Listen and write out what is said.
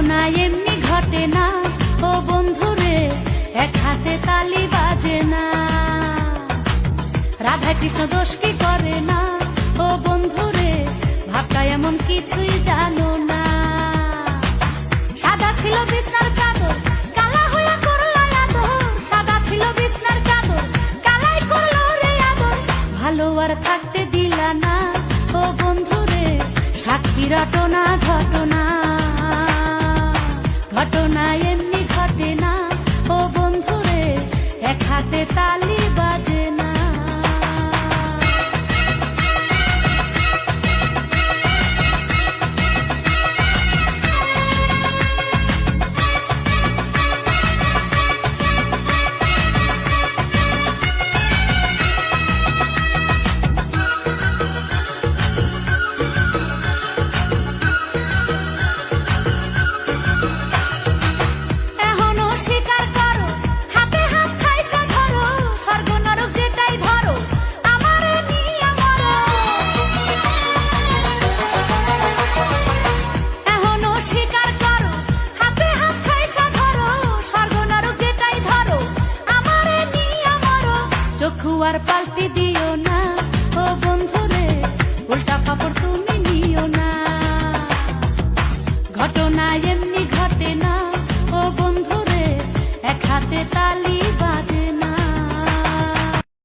ঘটনা এমনি ঘটে না ও বন্ধুরে, এক হাতে তালি বাজে না। রাধা কৃষ্ণ দোষ কি করে না ও বন্ধুরে, ভাবটা এমন কিছুই জানো না। সাদা ছিল বিছনার চাদর, কালা হইয়া করলো আদর। সাদা ছিল বিছনার চাদর, কালাই করলো রে আদর। ভালো আর থাকতে দিলা না ও বন্ধুরে, সাক্ষী রটনা ঘটনা। ঘটনা এমনি ঘটে না ও বন্ধুরে, এক হাতে তালি বাজে না। স্বীকার করো, হাতে হাত খাইছো ধরো, স্বর্গ নরক যেটাই ধরো, আমারে নিয়ে মরো। এখনো স্বীকার করো, হাতে হাত খাইছো ধরো, স্বর্গ নরক যেটাই ধরো, আমারে নিয়ে মরো। চক্ষু আর পাল্টি দিও না ও বন্ধুরে, উল্টা খবর তুমি নিও না। ঘটনা এমনি ঘটে না ও বন্ধুরে, এক হাতে তালি